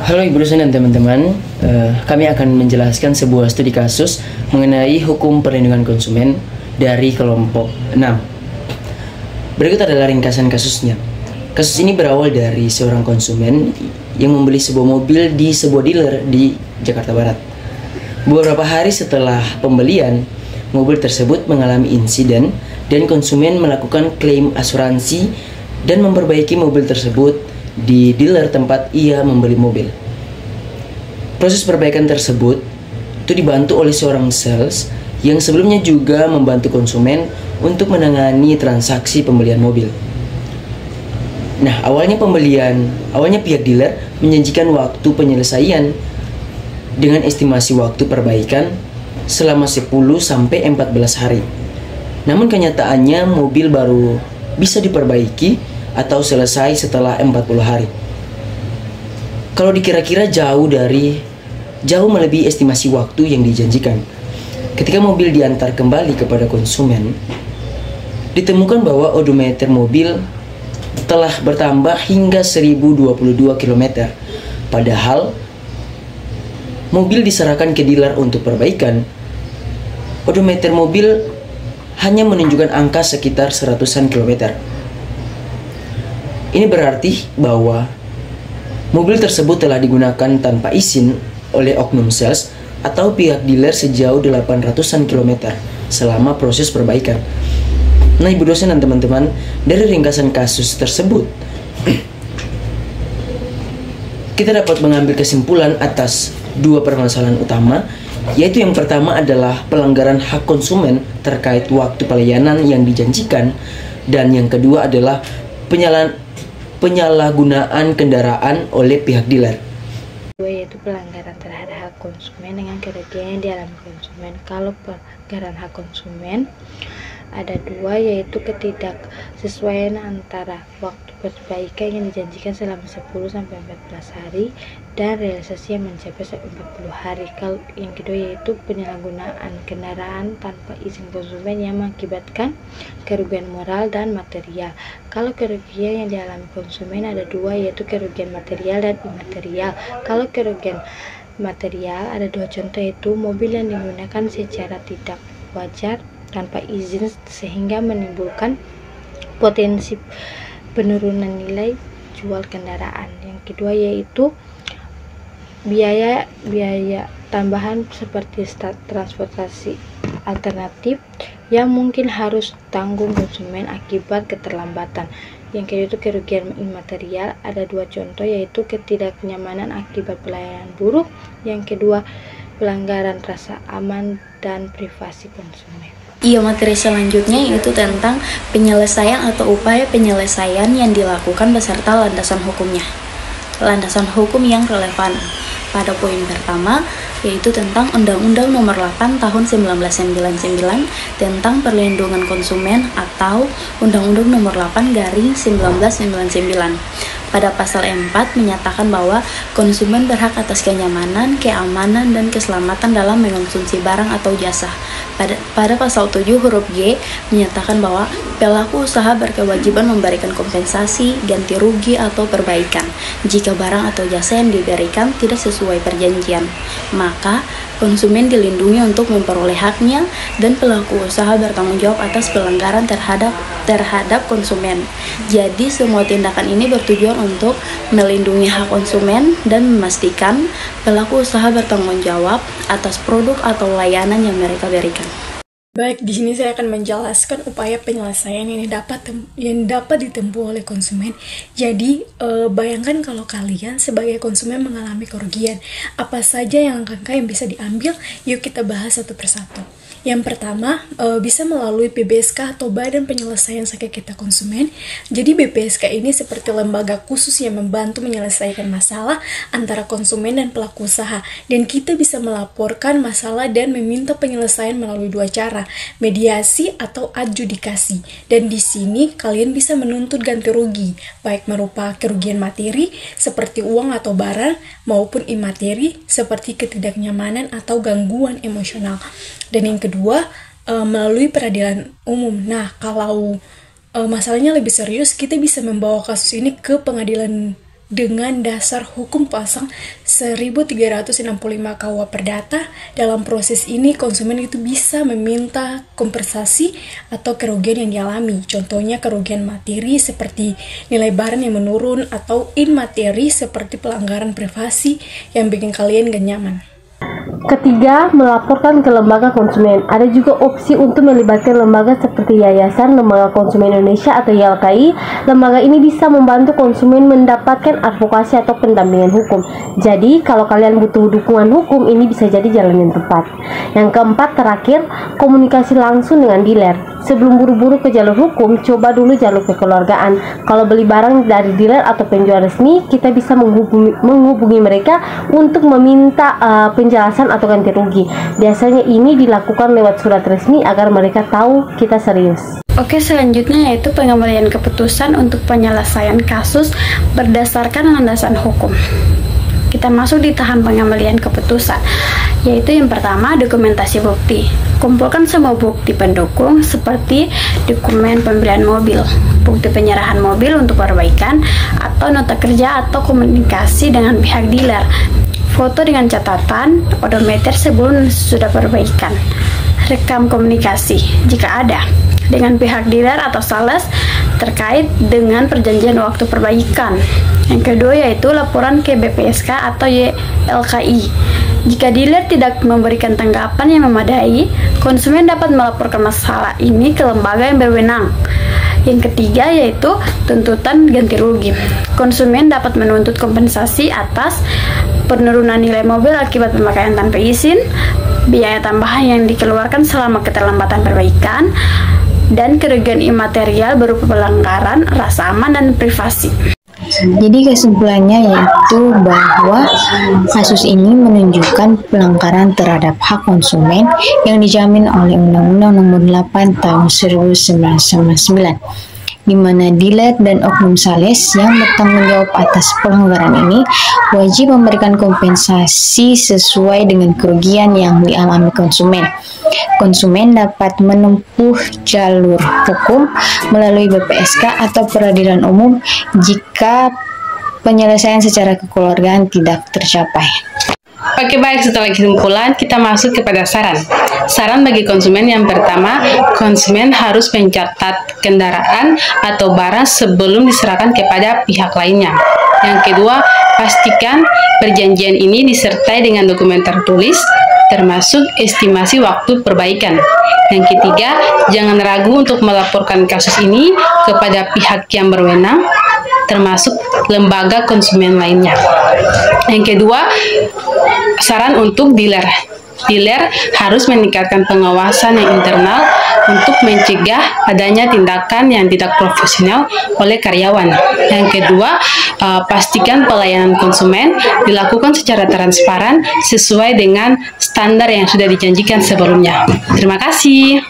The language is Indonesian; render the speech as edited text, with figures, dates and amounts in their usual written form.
Halo Ibu dosen dan teman-teman, kami akan menjelaskan sebuah studi kasus mengenai hukum perlindungan konsumen dari kelompok 6. Berikut adalah ringkasan kasusnya. Kasus ini berawal dari seorang konsumen yang membeli sebuah mobil di sebuah dealer di Jakarta Barat. Beberapa hari setelah pembelian, mobil tersebut mengalami insiden dan konsumen melakukan klaim asuransi dan memperbaiki mobil tersebut di dealer tempat ia membeli mobil. Proses perbaikan tersebut itu dibantu oleh seorang sales yang sebelumnya juga membantu konsumen untuk menangani transaksi pembelian mobil. Nah, awalnya pihak dealer menjanjikan waktu penyelesaian dengan estimasi waktu perbaikan selama 10-14 hari. Namun kenyataannya mobil baru bisa diperbaiki atau selesai setelah 40 hari. Kalau dikira-kira jauh melebihi estimasi waktu yang dijanjikan. Ketika mobil diantar kembali kepada konsumen, ditemukan bahwa odometer mobil telah bertambah hingga 1022 km. Padahal mobil diserahkan ke dealer untuk perbaikan. Odometer mobil hanya menunjukkan angka sekitar 100-an kilometer. Ini berarti bahwa mobil tersebut telah digunakan tanpa izin oleh oknum sales atau pihak dealer sejauh 800-an kilometer selama proses perbaikan. Nah, Ibu dosen dan teman-teman, dari ringkasan kasus tersebut kita dapat mengambil kesimpulan atas dua permasalahan utama, yaitu yang pertama adalah pelanggaran hak konsumen terkait waktu pelayanan yang dijanjikan, dan yang kedua adalah penyalahgunaan kendaraan oleh pihak dealer. Yaitu pelanggaran terhadap hak konsumen dengan kerugian yang dialami konsumen. Kalau pelanggaran hak konsumen ada dua, yaitu ketidaksesuaian antara waktu perbaikan yang dijanjikan selama 10-14 hari dan realisasi yang mencapai 40 hari. Kalau yang kedua yaitu penyalahgunaan kendaraan tanpa izin konsumen yang mengakibatkan kerugian moral dan material. Kalau kerugian yang dialami konsumen ada dua, yaitu kerugian material dan imaterial. Kalau kerugian material ada dua contoh, yaitu mobil yang digunakan secara tidak wajar tanpa izin sehingga menimbulkan potensi penurunan nilai jual kendaraan. Yang kedua yaitu biaya tambahan seperti transportasi alternatif yang mungkin harus tanggung konsumen akibat keterlambatan. Yang kedua itu kerugian imaterial, ada dua contoh, yaitu ketidaknyamanan akibat pelayanan buruk. Yang kedua pelanggaran rasa aman dan privasi konsumen. Iya, materi selanjutnya yaitu tentang penyelesaian atau upaya penyelesaian yang dilakukan beserta landasan hukumnya. Landasan hukum yang relevan. Pada poin pertama yaitu tentang Undang-Undang Nomor 8 Tahun 1999 tentang Perlindungan Konsumen atau Undang-Undang Nomor 8 Garing 1999. Pada pasal 4 menyatakan bahwa konsumen berhak atas kenyamanan, keamanan, dan keselamatan dalam mengonsumsi barang atau jasa. Pada pasal 7 huruf G menyatakan bahwa pelaku usaha berkewajiban memberikan kompensasi, ganti rugi, atau perbaikan jika barang atau jasa yang diberikan tidak sesuai perjanjian. Maka konsumen dilindungi untuk memperoleh haknya dan pelaku usaha bertanggung jawab atas pelanggaran terhadap konsumen. Jadi semua tindakan ini bertujuan untuk melindungi hak konsumen dan memastikan pelaku usaha bertanggung jawab atas produk atau layanan yang mereka berikan. Baik, di sini saya akan menjelaskan upaya penyelesaian yang dapat ditempuh oleh konsumen. Jadi, bayangkan kalau kalian sebagai konsumen mengalami kerugian, apa saja yang langkah yang bisa diambil? Yuk kita bahas satu persatu. Yang pertama, bisa melalui BPSK atau Badan Penyelesaian Sengketa Konsumen. Jadi BPSK ini seperti lembaga khusus yang membantu menyelesaikan masalah antara konsumen dan pelaku usaha. Dan kita bisa melaporkan masalah dan meminta penyelesaian melalui dua cara, mediasi atau adjudikasi. Dan di sini kalian bisa menuntut ganti rugi, baik berupa kerugian materi seperti uang atau barang, maupun imateri seperti ketidaknyamanan atau gangguan emosional. Dan yang kedua, melalui peradilan umum. Nah, kalau masalahnya lebih serius, kita bisa membawa kasus ini ke pengadilan dengan dasar hukum pasal 1365 KUH Perdata. Dalam proses ini konsumen itu bisa meminta kompensasi atau kerugian yang dialami. Contohnya kerugian materi seperti nilai barang yang menurun, atau immateri seperti pelanggaran privasi yang bikin kalian gak nyaman. Ketiga, melaporkan ke lembaga konsumen. Ada juga opsi untuk melibatkan lembaga seperti Yayasan Lembaga Konsumen Indonesia atau YLKI. Lembaga ini bisa membantu konsumen mendapatkan advokasi atau pendampingan hukum. Jadi, kalau kalian butuh dukungan hukum, ini bisa jadi jalan yang tepat. Yang keempat, terakhir, komunikasi langsung dengan dealer. Sebelum buru-buru ke jalur hukum, coba dulu jalur kekeluargaan. Kalau beli barang dari dealer atau penjual resmi, kita bisa menghubungi mereka untuk meminta penjelasan atau ganti rugi. Biasanya ini dilakukan lewat surat resmi agar mereka tahu kita serius. Oke, selanjutnya yaitu pengembalian keputusan untuk penyelesaian kasus berdasarkan landasan hukum. Kita masuk di tahap pengembalian keputusan, yaitu yang pertama, dokumentasi bukti. Kumpulkan semua bukti pendukung seperti dokumen pembelian mobil, bukti penyerahan mobil untuk perbaikan, atau nota kerja atau komunikasi dengan pihak dealer, foto dengan catatan odometer sebelum sudah perbaikan, rekam komunikasi jika ada dengan pihak dealer atau sales terkait dengan perjanjian waktu perbaikan. Yang kedua yaitu laporan ke BPSK atau YLKI. Jika dealer tidak memberikan tanggapan yang memadai, konsumen dapat melaporkan masalah ini ke lembaga yang berwenang. Yang ketiga yaitu tuntutan ganti rugi. Konsumen dapat menuntut kompensasi atas penurunan nilai mobil akibat pemakaian tanpa izin, biaya tambahan yang dikeluarkan selama keterlambatan perbaikan, dan kerugian imaterial berupa pelanggaran rasa aman dan privasi. Jadi kesimpulannya yaitu bahwa kasus ini menunjukkan pelanggaran terhadap hak konsumen yang dijamin oleh Undang-Undang Nomor 8 Tahun 1999, di mana dealer dan oknum sales yang bertanggung jawab atas pelanggaran ini wajib memberikan kompensasi sesuai dengan kerugian yang dialami konsumen. Konsumen dapat menempuh jalur hukum melalui BPSK atau peradilan umum jika penyelesaian secara kekeluargaan tidak tercapai. Oke, baik, setelah kesimpulan kita masuk kepada saran. Saran bagi konsumen yang pertama, konsumen harus mencatat kendaraan atau barang sebelum diserahkan kepada pihak lainnya. Yang kedua, pastikan perjanjian ini disertai dengan dokumen tertulis, termasuk estimasi waktu perbaikan. Yang ketiga, jangan ragu untuk melaporkan kasus ini kepada pihak yang berwenang, termasuk lembaga konsumen lainnya. Yang kedua, saran untuk dealer. Dealer harus meningkatkan pengawasan yang internal untuk mencegah adanya tindakan yang tidak profesional oleh karyawan. Yang kedua, pastikan pelayanan konsumen dilakukan secara transparan sesuai dengan standar yang sudah dijanjikan sebelumnya. Terima kasih.